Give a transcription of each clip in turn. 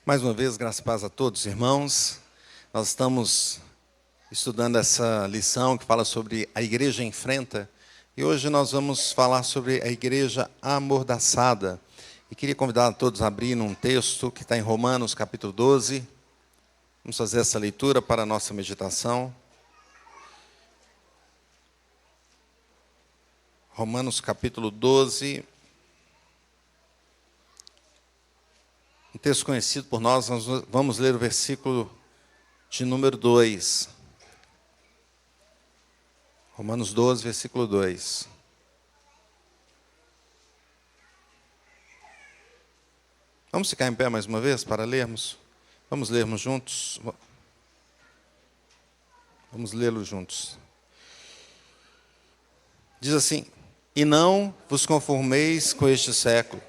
Mais uma vez, graças e paz a todos, irmãos. Nós estamos estudando essa lição que fala sobre a igreja enfrenta. E hoje nós vamos falar sobre a igreja amordaçada. E queria convidar a todos a abrir um texto que está em Romanos, capítulo 12. Vamos fazer essa leitura para a nossa meditação. Romanos, capítulo 12. Um texto conhecido por nós vamos ler o versículo de número 2. Romanos 12, versículo 2. Vamos ficar em pé mais uma vez para lermos? Vamos lermos juntos? Vamos lê-lo juntos. Diz assim: E não vos conformeis com este século,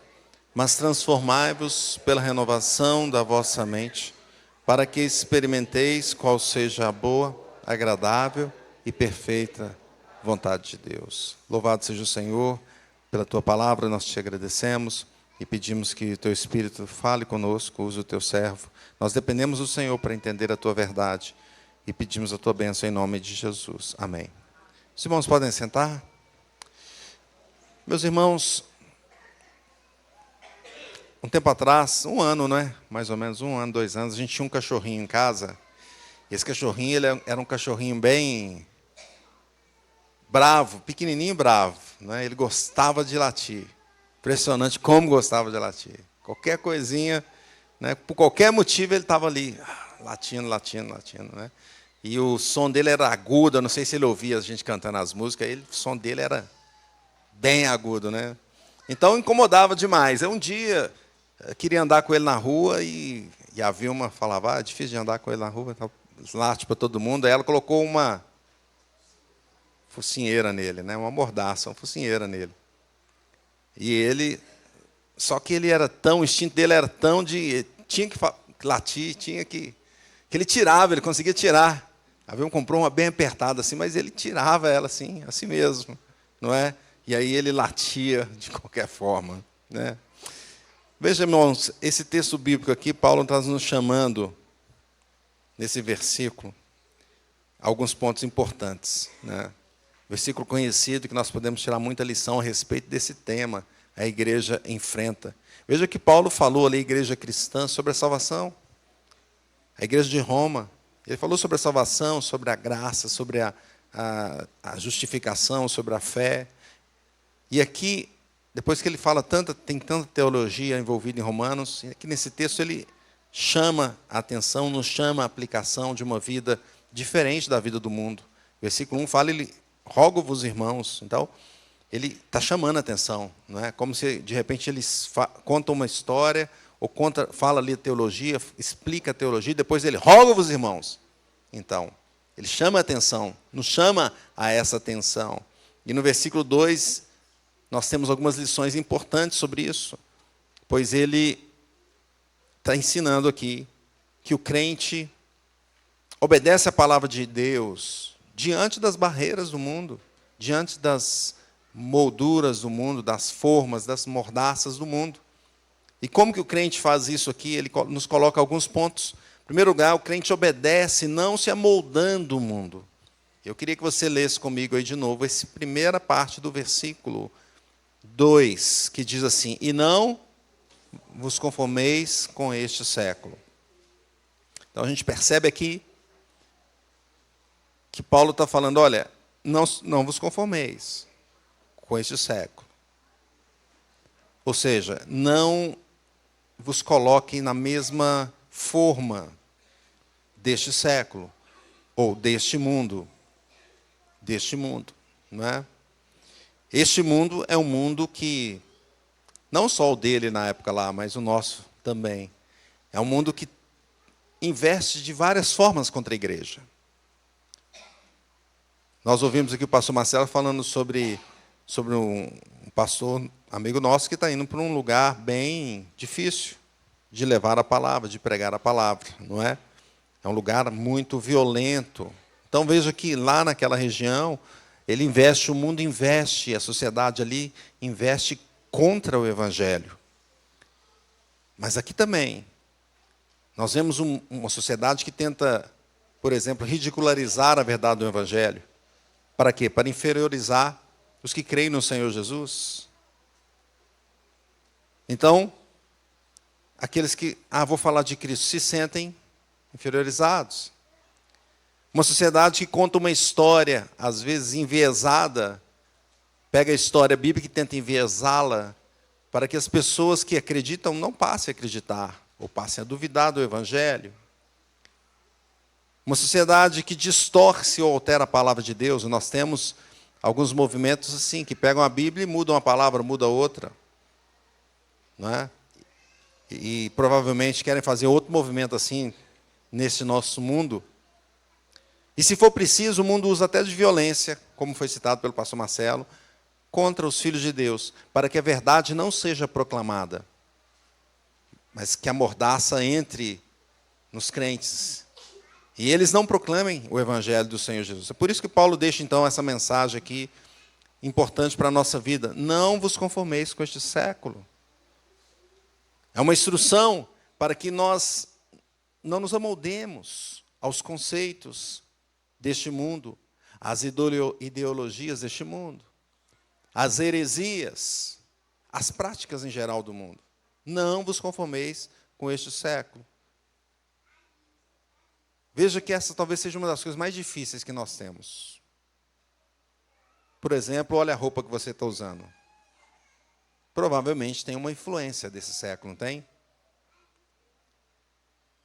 mas transformai-vos pela renovação da vossa mente, para que experimenteis qual seja a boa, agradável e perfeita vontade de Deus. Louvado seja o Senhor pela tua palavra, nós te agradecemos e pedimos que o teu Espírito fale conosco, use o teu servo. Nós dependemos do Senhor para entender a tua verdade e pedimos a tua bênção em nome de Jesus. Amém. Os irmãos podem sentar? Meus irmãos, um tempo atrás, um ano, né? Mais ou menos 1 ano, 2 anos, a gente tinha um cachorrinho em casa. E esse cachorrinho ele era um cachorrinho bem bravo, pequenininho e bravo, né? Ele gostava de latir. Impressionante como gostava de latir. Qualquer coisinha, né? Por qualquer motivo ele estava ali, latindo, né? E o som dele era agudo, eu não sei se ele ouvia a gente cantando as músicas, o som dele era bem agudo, né? Então incomodava demais. Um dia eu queria andar com ele na rua e a Vilma falava, é difícil de andar com ele na rua, late para todo mundo. Aí ela colocou uma focinheira nele, né? Uma mordaça, uma focinheira nele. E ele, só que ele era tão, o instinto dele era tão de, tinha que latir, que ele tirava, ele conseguia tirar. A Vilma comprou uma bem apertada assim, mas ele tirava ela assim mesmo, não é? E aí ele latia de qualquer forma, né? Veja, irmãos, esse texto bíblico aqui, Paulo está nos chamando, nesse versículo, alguns pontos importantes, né? Versículo conhecido, que nós podemos tirar muita lição a respeito desse tema, a igreja enfrenta. Veja que Paulo falou ali, a igreja cristã, sobre a salvação. A igreja de Roma, ele falou sobre a salvação, sobre a graça, sobre a justificação, sobre a fé. E aqui, depois que ele fala tem tanta teologia envolvida em Romanos, e aqui nesse texto ele chama a atenção, nos chama a aplicação de uma vida diferente da vida do mundo. Versículo 1 fala, ele rogo-vos, irmãos. Então, ele está chamando a atenção, não é? Como se, de repente, ele conta uma história, ou fala ali a teologia, explica a teologia, e depois ele rogo-vos, irmãos. Então, ele chama a atenção, nos chama a essa atenção. E no versículo 2, nós temos algumas lições importantes sobre isso, pois ele está ensinando aqui que o crente obedece à palavra de Deus diante das barreiras do mundo, diante das molduras do mundo, das formas, das mordaças do mundo. E como que o crente faz isso aqui? Ele nos coloca alguns pontos. Em primeiro lugar, o crente obedece não se amoldando o mundo. Eu queria que você lesse comigo aí de novo essa primeira parte do versículo 2, que diz assim: E não vos conformeis com este século. Então a gente percebe aqui que Paulo está falando, olha, não vos conformeis com este século. Ou seja, não vos coloquem na mesma forma deste século, ou deste mundo, não é? Este mundo é um mundo que, não só o dele na época lá, mas o nosso também, é um mundo que investe de várias formas contra a igreja. Nós ouvimos aqui o pastor Marcelo falando sobre um pastor amigo nosso que está indo para um lugar bem difícil de levar a palavra, de pregar a palavra, não é? É um lugar muito violento. Então veja que lá naquela região, o mundo investe, a sociedade ali investe contra o Evangelho. Mas aqui também, Nós vemos uma sociedade que tenta, por exemplo, ridicularizar a verdade do Evangelho. Para quê? Para inferiorizar os que creem no Senhor Jesus. Então, aqueles que, vou falar de Cristo, se sentem inferiorizados. Uma sociedade que conta uma história, às vezes enviesada, pega a história bíblica e tenta enviesá-la, para que as pessoas que acreditam não passem a acreditar, ou passem a duvidar do Evangelho. Uma sociedade que distorce ou altera a palavra de Deus. Nós temos alguns movimentos assim, que pegam a Bíblia e mudam uma palavra, mudam outra. Não é? E provavelmente querem fazer outro movimento assim, nesse nosso mundo. E se for preciso, o mundo usa até de violência, como foi citado pelo pastor Marcelo, contra os filhos de Deus, para que a verdade não seja proclamada, mas que a mordaça entre nos crentes. E eles não proclamem o Evangelho do Senhor Jesus. É por isso que Paulo deixa, então, essa mensagem aqui, importante para a nossa vida. Não vos conformeis com este século. É uma instrução para que nós não nos amoldemos aos conceitos deste mundo, às ideologias deste mundo, às heresias, às práticas em geral do mundo. Não vos conformeis com este século. Veja que essa talvez seja uma das coisas mais difíceis que nós temos. Por exemplo, olha a roupa que você está usando. Provavelmente tem uma influência desse século, não tem?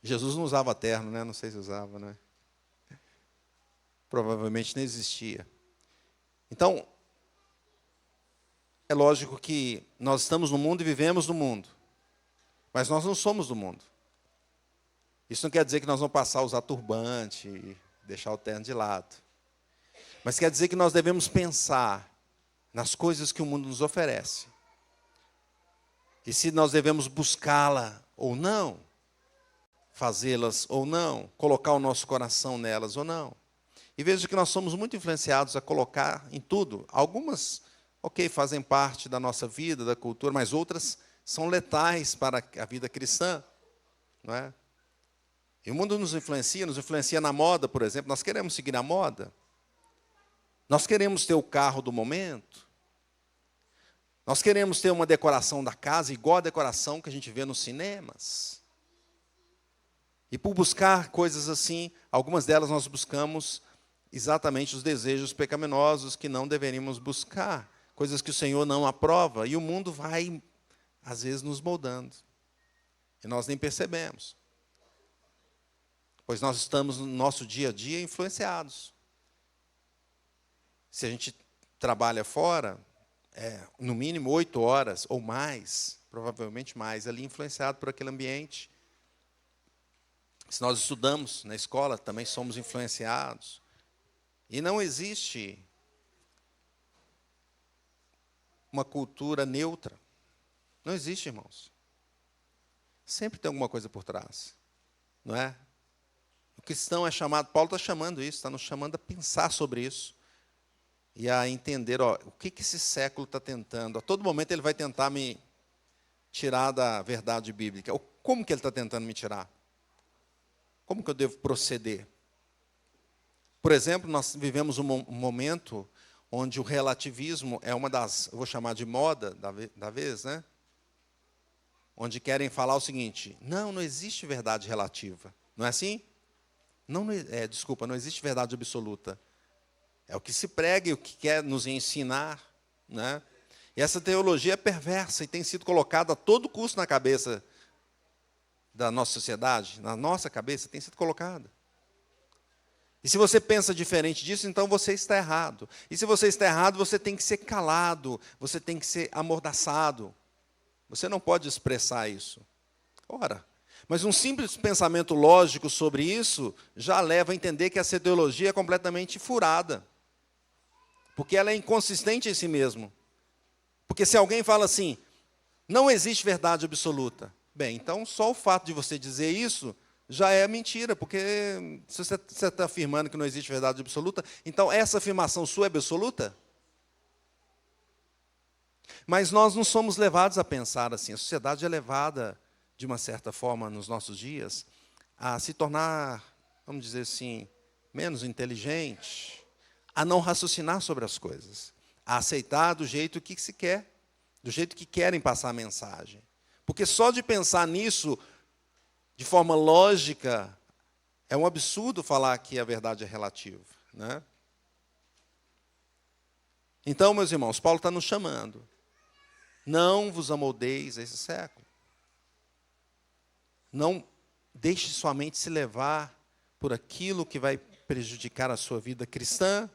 Jesus não usava terno, né? Não sei se usava, né? Provavelmente não existia. Então, é lógico que nós estamos no mundo e vivemos no mundo. Mas nós não somos do mundo. Isso não quer dizer que nós vamos passar a usar turbante e deixar o terno de lado. Mas quer dizer que nós devemos pensar nas coisas que o mundo nos oferece. E se nós devemos buscá-la ou não, fazê-las ou não, colocar o nosso coração nelas ou não. E veja que nós somos muito influenciados a colocar em tudo. Algumas, fazem parte da nossa vida, da cultura, mas outras são letais para a vida cristã. Não é? E o mundo nos influencia na moda, por exemplo. Nós queremos seguir a moda. Nós queremos ter o carro do momento. Nós queremos ter uma decoração da casa igual a decoração que a gente vê nos cinemas. E por buscar coisas assim, algumas delas nós buscamos exatamente os desejos pecaminosos que não deveríamos buscar. Coisas que o Senhor não aprova. E o mundo vai, às vezes, nos moldando. E nós nem percebemos. Pois nós estamos no nosso dia a dia influenciados. Se a gente trabalha fora, no mínimo 8 horas ou mais, provavelmente mais, ali influenciado por aquele ambiente. Se nós estudamos na escola, também somos influenciados. E não existe uma cultura neutra. Não existe, irmãos. Sempre tem alguma coisa por trás. Não é? O cristão é chamado, Paulo está chamando isso, está nos chamando a pensar sobre isso. E a entender, o que esse século está tentando. A todo momento ele vai tentar me tirar da verdade bíblica. Como que ele está tentando me tirar? Como que eu devo proceder? Por exemplo, nós vivemos um momento onde o relativismo é uma das, eu vou chamar de moda da vez, né? Onde querem falar o seguinte: não existe verdade relativa. Não é assim? Não existe verdade absoluta. É o que se prega e o que quer nos ensinar, né? E essa teologia é perversa e tem sido colocada a todo custo na cabeça da nossa sociedade, na nossa cabeça tem sido colocada. E se você pensa diferente disso, então você está errado. E se você está errado, você tem que ser calado, você tem que ser amordaçado. Você não pode expressar isso. Ora, mas um simples pensamento lógico sobre isso já leva a entender que essa ideologia é completamente furada. Porque ela é inconsistente em si mesmo. Porque se alguém fala assim, não existe verdade absoluta. Bem, então só o fato de você dizer isso já é mentira. Porque se você está afirmando que não existe verdade absoluta, então essa afirmação sua é absoluta? Mas nós não somos levados a pensar assim. A sociedade é levada, de uma certa forma, nos nossos dias, a se tornar, vamos dizer assim, menos inteligente, a não raciocinar sobre as coisas, a aceitar do jeito que se quer, do jeito que querem passar a mensagem. Porque só de pensar nisso, de forma lógica, é um absurdo falar que a verdade é relativa, né? Então, meus irmãos, Paulo está nos chamando. Não vos amoldeis a esse século. Não deixe sua mente se levar por aquilo que vai prejudicar a sua vida cristã.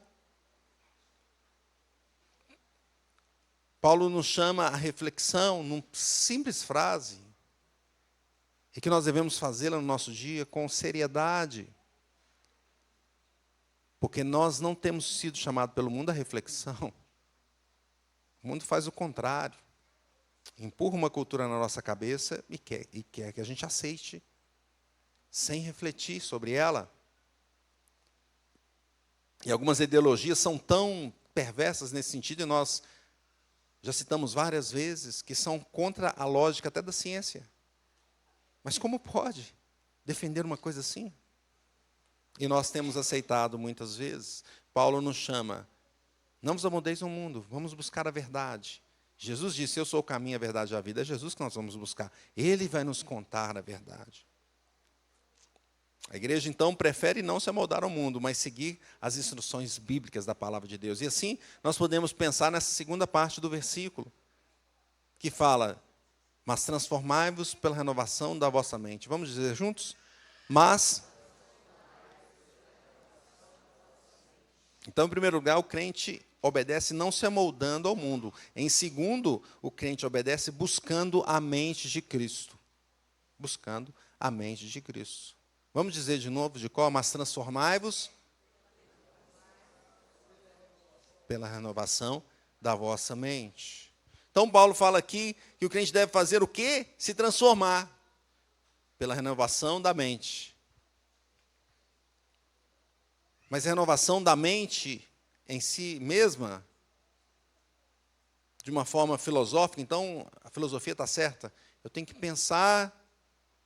Paulo nos chama à reflexão numa simples frase, e que nós devemos fazê-la no nosso dia com seriedade. Porque nós não temos sido chamados pelo mundo à reflexão. O mundo faz o contrário. Empurra uma cultura na nossa cabeça e quer que a gente aceite, sem refletir sobre ela. E algumas ideologias são tão perversas nesse sentido, e nós já citamos várias vezes, que são contra a lógica até da ciência. Mas como pode defender uma coisa assim? E nós temos aceitado muitas vezes. Paulo nos chama, não vos amoldeis ao mundo, vamos buscar a verdade. Jesus disse, eu sou o caminho, a verdade e a vida. É Jesus que nós vamos buscar. Ele vai nos contar a verdade. A igreja, então, prefere não se amoldar ao mundo, mas seguir as instruções bíblicas da palavra de Deus. E assim, nós podemos pensar nessa segunda parte do versículo, que fala, mas transformai-vos pela renovação da vossa mente. Vamos dizer juntos? Mas... Então, em primeiro lugar, o crente obedece não se amoldando ao mundo. Em segundo, o crente obedece buscando a mente de Cristo. Buscando a mente de Cristo. Vamos dizer de novo de qual? Mas transformai-vos pela renovação da vossa mente. Então, Paulo fala aqui que o crente deve fazer o quê? Se transformar pela renovação da mente. Mas a renovação da mente em si mesma, de uma forma filosófica, então a filosofia está certa. Eu tenho que pensar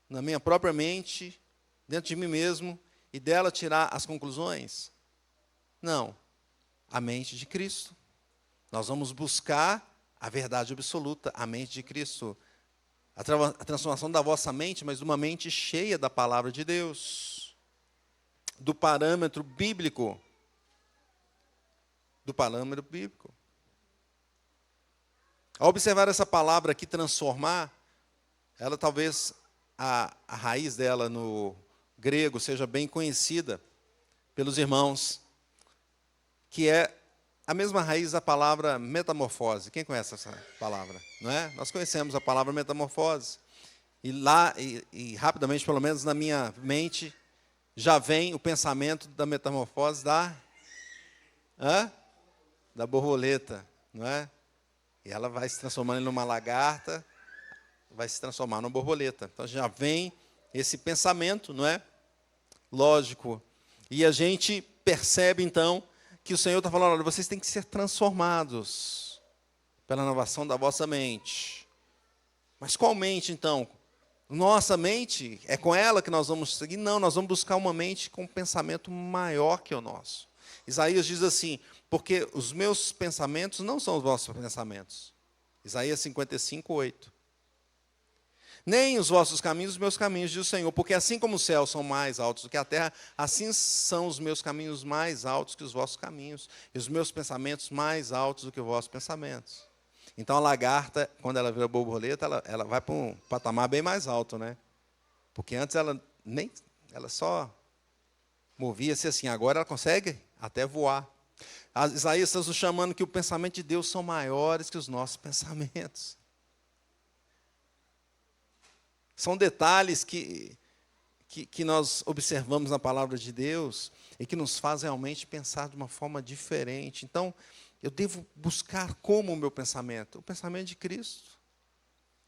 na minha própria mente, dentro de mim mesmo, e dela tirar as conclusões? Não. A mente de Cristo. Nós vamos buscar a verdade absoluta, a mente de Cristo. A transformação da vossa mente, mas de uma mente cheia da palavra de Deus. Do parâmetro bíblico. Do parâmetro bíblico. Ao observar essa palavra aqui, transformar, ela talvez, a raiz dela no grego seja bem conhecida pelos irmãos, que é a mesma raiz da palavra metamorfose. Quem conhece essa palavra? Não é? Nós conhecemos a palavra metamorfose. E lá, e rapidamente, pelo menos na minha mente, já vem o pensamento da metamorfose da borboleta, não é? E ela vai se transformando numa lagarta, vai se transformar numa borboleta. Então já vem esse pensamento, não é? Lógico. E a gente percebe, então, que o Senhor está falando, olha, vocês têm que ser transformados pela renovação da vossa mente. Mas qual mente, então? Nossa mente, é com ela que nós vamos seguir? Não, nós vamos buscar uma mente com um pensamento maior que o nosso. Isaías diz assim, porque os meus pensamentos não são os vossos pensamentos. Isaías 55, 8. Nem os vossos caminhos, os meus caminhos, diz o Senhor, porque assim como os céus são mais altos do que a terra, assim são os meus caminhos mais altos que os vossos caminhos, e os meus pensamentos mais altos do que os vossos pensamentos. Então a lagarta, quando ela vira borboleta, ela vai para um patamar bem mais alto, né? Porque antes ela só movia-se assim, agora ela consegue até voar. Isaías está nos chamando que o pensamento de Deus são maiores que os nossos pensamentos. São detalhes que nós observamos na palavra de Deus e que nos faz realmente pensar de uma forma diferente. Então, eu devo buscar como o meu pensamento? O pensamento de Cristo.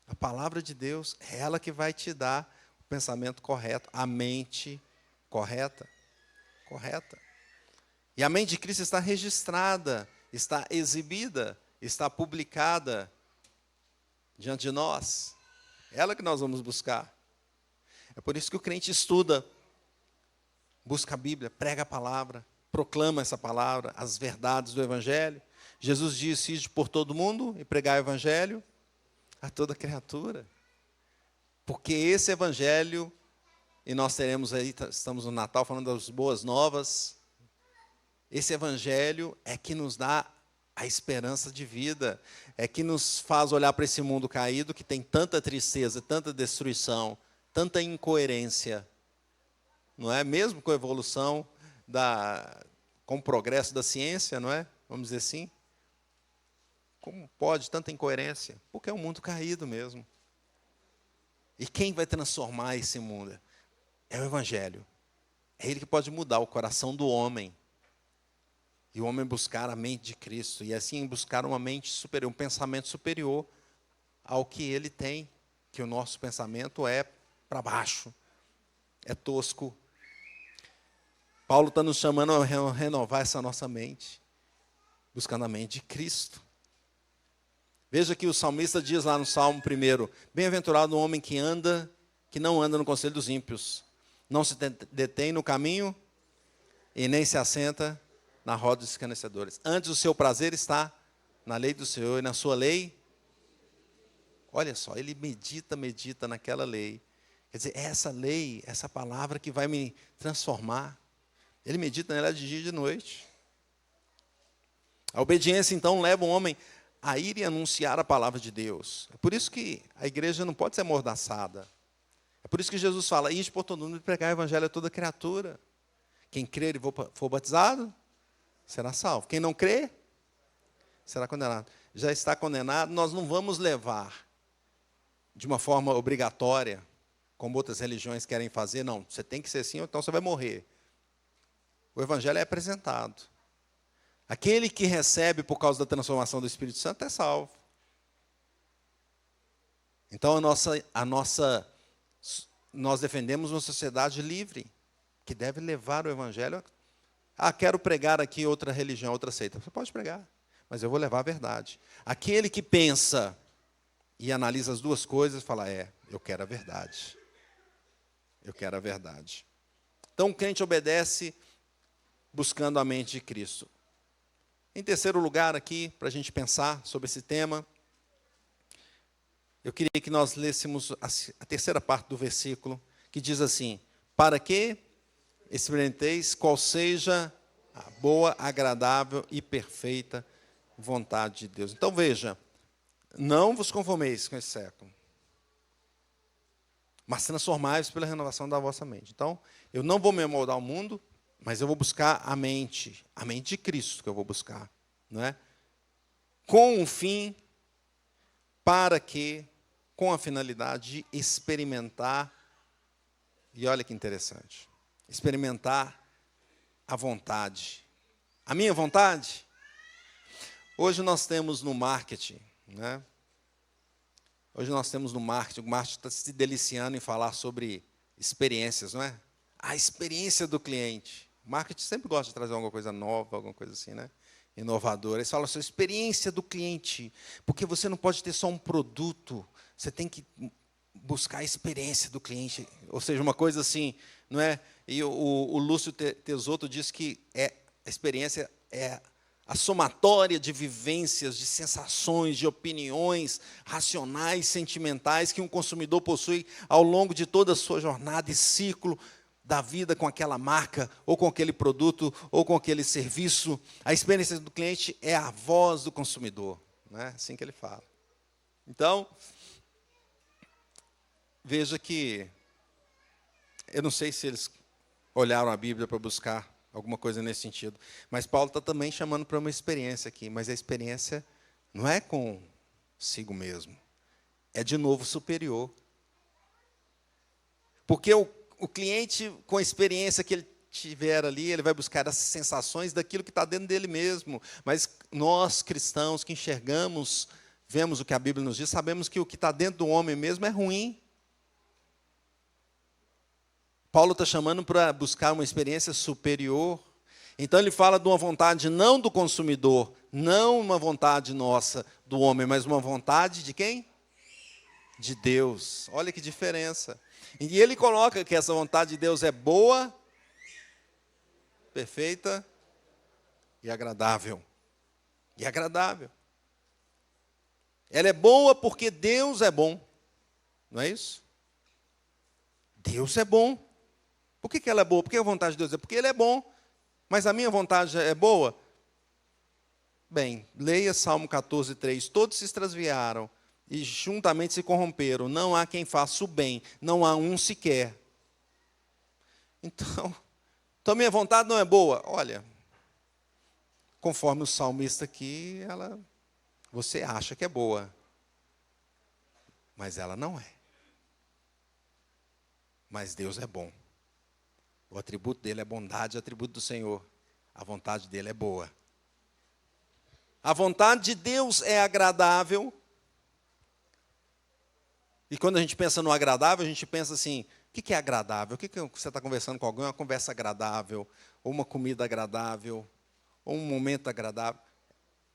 A palavra de Deus é ela que vai te dar o pensamento correto, a mente correta. Correta. E a mente de Cristo está registrada, está exibida, está publicada diante de nós. É ela que nós vamos buscar. É por isso que o crente estuda, busca a Bíblia, prega a palavra, proclama essa palavra, as verdades do Evangelho. Jesus disse: ide por todo mundo e pregar o Evangelho a toda criatura. Porque esse Evangelho, e nós teremos aí, estamos no Natal falando das boas novas, esse Evangelho é que nos dá a esperança de vida, é que nos faz olhar para esse mundo caído que tem tanta tristeza, tanta destruição, tanta incoerência, não é? Mesmo com a evolução, com o progresso da ciência, não é? Vamos dizer assim. Como pode tanta incoerência? Porque é um mundo caído mesmo. E quem vai transformar esse mundo? É o Evangelho. É ele que pode mudar o coração do homem. E o homem buscar a mente de Cristo. E assim buscar uma mente superior, um pensamento superior ao que ele tem. Que o nosso pensamento é para baixo. É tosco. Paulo está nos chamando a renovar essa nossa mente. Buscando a mente de Cristo. Veja que o salmista diz lá no Salmo 1: bem-aventurado o homem que não anda no conselho dos ímpios, não se detém no caminho e nem se assenta na roda dos escarnecedores. Antes o seu prazer está na lei do Senhor e na sua lei. Olha só, ele medita naquela lei. Quer dizer, é essa lei, essa palavra que vai me transformar. Ele medita nela de dia e de noite. A obediência, então, leva o homem a ir e anunciar a palavra de Deus. É por isso que a igreja não pode ser amordaçada. É por isso que Jesus fala: ide por todo mundo e pregar o evangelho a toda criatura. Quem crer e for batizado, será salvo. Quem não crer, será condenado. Já está condenado, nós não vamos levar de uma forma obrigatória, como outras religiões querem fazer. Não, você tem que ser assim, ou então você vai morrer. O evangelho é apresentado. Aquele que recebe por causa da transformação do Espírito Santo é salvo. Então nós defendemos uma sociedade livre, que deve levar o evangelho. Quero pregar aqui outra religião, outra seita. Você pode pregar, mas eu vou levar a verdade. Aquele que pensa e analisa as duas coisas, fala: eu quero a verdade. Eu quero a verdade. Então o crente obedece buscando a mente de Cristo. Em terceiro lugar aqui, para a gente pensar sobre esse tema, eu queria que nós lêssemos a terceira parte do versículo, que diz assim: para que experimenteis qual seja a boa, agradável e perfeita vontade de Deus. Então veja, não vos conformeis com esse século, mas transformai-vos pela renovação da vossa mente. Então, eu não vou me amoldar ao mundo, mas eu vou buscar a mente de Cristo que eu vou buscar, não é? Com um fim, para que, com a finalidade de experimentar, e olha que interessante, experimentar a vontade. A minha vontade? Hoje nós temos no marketing, né? Hoje nós temos no marketing, o marketing está se deliciando em falar sobre experiências, não é? A experiência do cliente. O marketing sempre gosta de trazer alguma coisa nova, alguma coisa assim, né? Inovadora. Eles falam assim: a experiência do cliente, porque você não pode ter só um produto, você tem que buscar a experiência do cliente, ou seja, uma coisa assim, não é? E o Lúcio Tesoto diz que a experiência é a somatória de vivências, de sensações, de opiniões racionais, sentimentais que um consumidor possui ao longo de toda a sua jornada e ciclo da vida com aquela marca, ou com aquele produto, ou com aquele serviço. A experiência do cliente é a voz do consumidor, não é assim que ele fala. Então, veja que, eu não sei se eles olharam a Bíblia para buscar alguma coisa nesse sentido, mas Paulo está também chamando para uma experiência aqui, mas a experiência não é consigo mesmo, é de novo superior. Porque o cliente, com a experiência que ele tiver ali, ele vai buscar as sensações daquilo que está dentro dele mesmo. Mas nós, cristãos, que enxergamos, vemos o que a Bíblia nos diz, sabemos que o que está dentro do homem mesmo é ruim. Paulo está chamando para buscar uma experiência superior. Então ele fala de uma vontade não do consumidor, não uma vontade nossa, do homem, mas uma vontade de quem? de Deus. Olha que diferença. E ele coloca que essa vontade de Deus é boa, perfeita e agradável. E agradável. Ela é boa porque Deus é bom. Não é isso? Deus é bom. Por que ela é boa? Porque a vontade de Deus é porque Ele é bom. Mas a minha vontade é boa? Bem, leia Salmo 14, 3. Todos se extraviaram e juntamente se corromperam. Não há quem faça o bem. Não há um sequer. Então a minha vontade não é boa. Olha, conforme o salmista aqui, você acha que é boa. Mas ela não é. Mas Deus é bom. O atributo dele é bondade, o atributo do Senhor. A vontade dele é boa. A vontade de Deus é agradável. E quando a gente pensa no agradável, a gente pensa assim, o que é agradável? O que você está conversando com alguém? Uma conversa agradável, ou uma comida agradável, ou um momento agradável.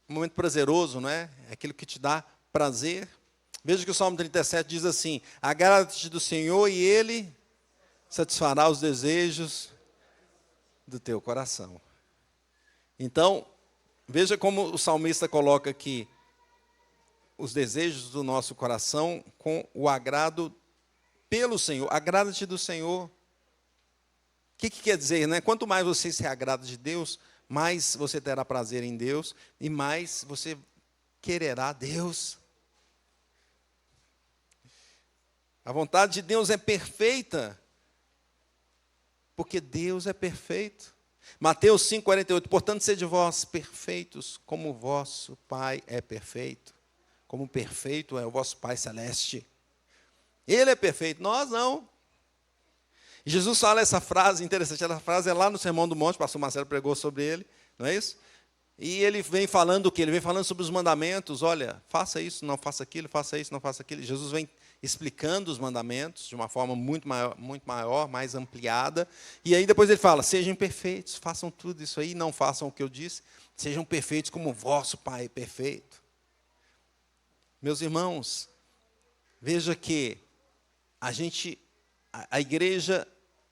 Um momento prazeroso, não é? É aquilo que te dá prazer. Veja que o Salmo 37 diz assim, agrada-te do Senhor e Ele satisfará os desejos do teu coração. Então, veja como o salmista coloca aqui os desejos do nosso coração com o agrado pelo Senhor. Agrada-te do Senhor. O que quer dizer, né? Quanto mais você se agrada de Deus, mais você terá prazer em Deus e mais você quererá Deus. A vontade de Deus é perfeita, porque Deus é perfeito. Mateus 5,48, portanto, sede vós perfeitos, como o vosso Pai é perfeito. Como perfeito é o vosso Pai celeste. Ele é perfeito, nós não. E Jesus fala essa frase interessante, essa frase é lá no Sermão do Monte, o pastor Marcelo pregou sobre ele, não é isso? E ele vem falando o quê? Ele vem falando sobre os mandamentos, olha, faça isso, não faça aquilo, faça isso, não faça aquilo. Jesus vem explicando os mandamentos de uma forma muito maior, mais ampliada. E aí depois ele fala, sejam perfeitos, façam tudo isso aí, não façam o que eu disse, sejam perfeitos como o vosso Pai é perfeito. Meus irmãos, veja que a igreja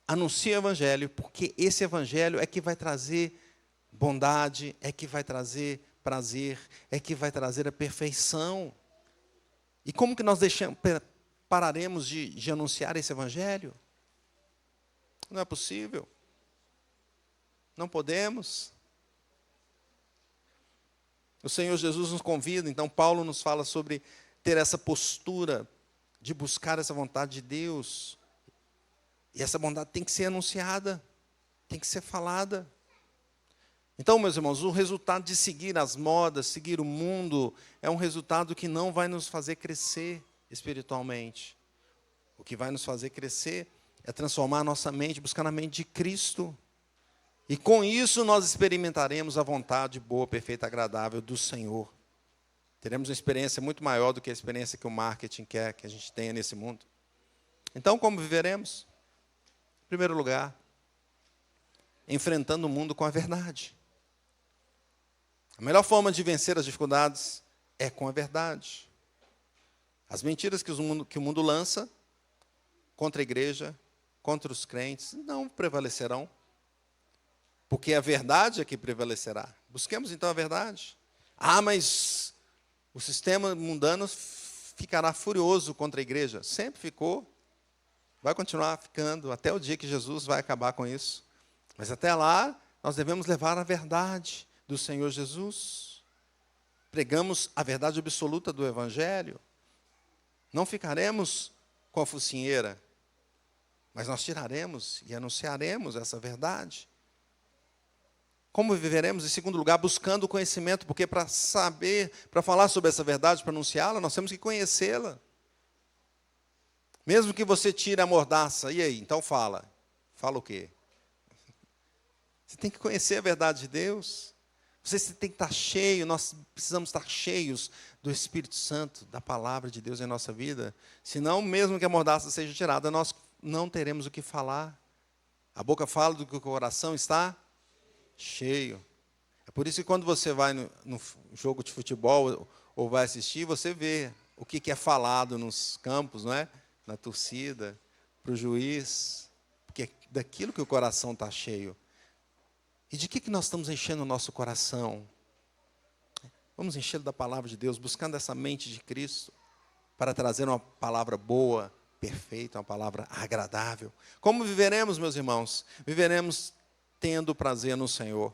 anuncia o evangelho, porque esse evangelho é que vai trazer bondade, é que vai trazer prazer, é que vai trazer a perfeição. E como que nós pararemos de anunciar esse evangelho? Não é possível. Não podemos. O Senhor Jesus nos convida, então Paulo nos fala sobre ter essa postura de buscar essa vontade de Deus. E essa bondade tem que ser anunciada, tem que ser falada. Então, meus irmãos, o resultado de seguir as modas, seguir o mundo, é um resultado que não vai nos fazer crescer espiritualmente. O que vai nos fazer crescer é transformar a nossa mente, buscar a mente de Cristo. E com isso nós experimentaremos a vontade boa, perfeita, agradável do Senhor. Teremos uma experiência muito maior do que a experiência que o marketing quer que a gente tenha nesse mundo. Então, como viveremos? Em primeiro lugar, enfrentando o mundo com a verdade. A melhor forma de vencer as dificuldades é com a verdade. As mentiras que o mundo lança contra a igreja, contra os crentes, não prevalecerão. Porque a verdade é que prevalecerá. Busquemos então a verdade. Mas o sistema mundano ficará furioso contra a igreja. Sempre ficou. Vai continuar ficando até o dia que Jesus vai acabar com isso. Mas até lá, nós devemos levar a verdade do Senhor Jesus. Pregamos a verdade absoluta do Evangelho. Não ficaremos com a focinheira, mas nós tiraremos e anunciaremos essa verdade. Como viveremos? Em segundo lugar, buscando o conhecimento, porque para saber, para falar sobre essa verdade, para anunciá-la, nós temos que conhecê-la. Mesmo que você tire a mordaça, e aí? Então fala. Fala o quê? Você tem que conhecer a verdade de Deus. Você tem que estar cheio, nós precisamos estar cheios do Espírito Santo, da palavra de Deus em nossa vida. Senão, mesmo que a mordaça seja tirada, nós não teremos o que falar. A boca fala do que o coração está cheio. É por isso que quando você vai no jogo de futebol ou vai assistir, você vê o que é falado nos campos, não é? Na torcida, para o juiz, porque é daquilo que o coração está cheio. E de que nós estamos enchendo o nosso coração? Vamos enchê-lo da palavra de Deus, buscando essa mente de Cristo, para trazer uma palavra boa, perfeita, uma palavra agradável. Como viveremos, meus irmãos? Viveremos tendo prazer no Senhor.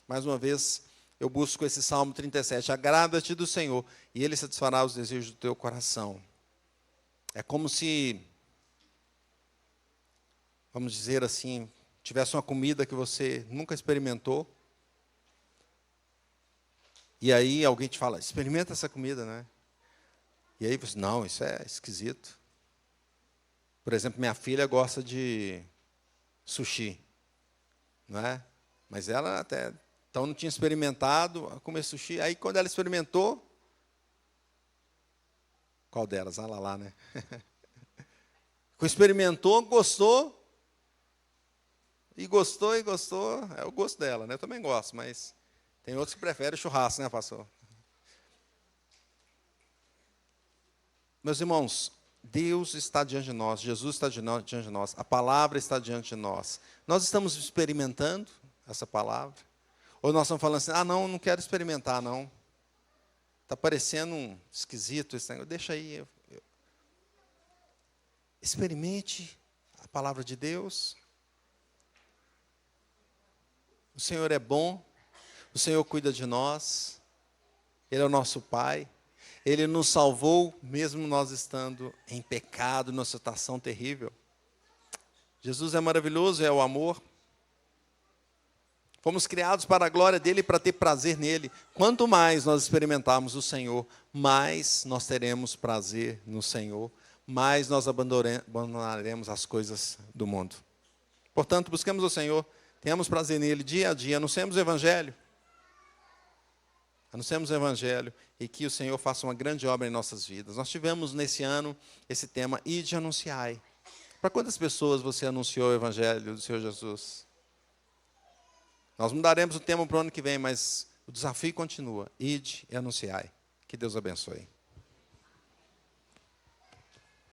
Mais uma vez, eu busco esse Salmo 37. Agrada-te do Senhor, e Ele satisfará os desejos do teu coração. É como se, vamos dizer assim, tivesse uma comida que você nunca experimentou, e aí alguém te fala, experimenta essa comida, né? E aí você, não, isso é esquisito. Por exemplo, minha filha gosta de sushi, não é? Mas ela até então não tinha experimentado comer sushi. Aí quando ela experimentou, qual delas? Ah, lá, né? Experimentou, gostou, e gostou, é o gosto dela, né? Eu também gosto, mas tem outros que preferem churrasco, né, pastor? Meus irmãos, Deus está diante de nós, Jesus está diante de nós, a palavra está diante de nós. Nós estamos experimentando essa palavra? Ou nós estamos falando assim, não quero experimentar, não. Está parecendo um esquisito esse negócio, deixa aí. Experimente a palavra de Deus. O Senhor é bom, o Senhor cuida de nós, Ele é o nosso Pai, Ele nos salvou, mesmo nós estando em pecado, numa situação terrível. Jesus é maravilhoso, é o amor. Fomos criados para a glória dEle e para ter prazer nele. Quanto mais nós experimentarmos o Senhor, mais nós teremos prazer no Senhor, mais nós abandonaremos as coisas do mundo. Portanto, busquemos o Senhor, tenhamos prazer nele dia a dia, anunciemos o Evangelho. Anunciemos o Evangelho e que o Senhor faça uma grande obra em nossas vidas. Nós tivemos nesse ano esse tema, ide anunciai. Para quantas pessoas você anunciou o Evangelho do Senhor Jesus? Nós mudaremos o tema para o ano que vem, mas o desafio continua. Ide e anunciai. Que Deus abençoe.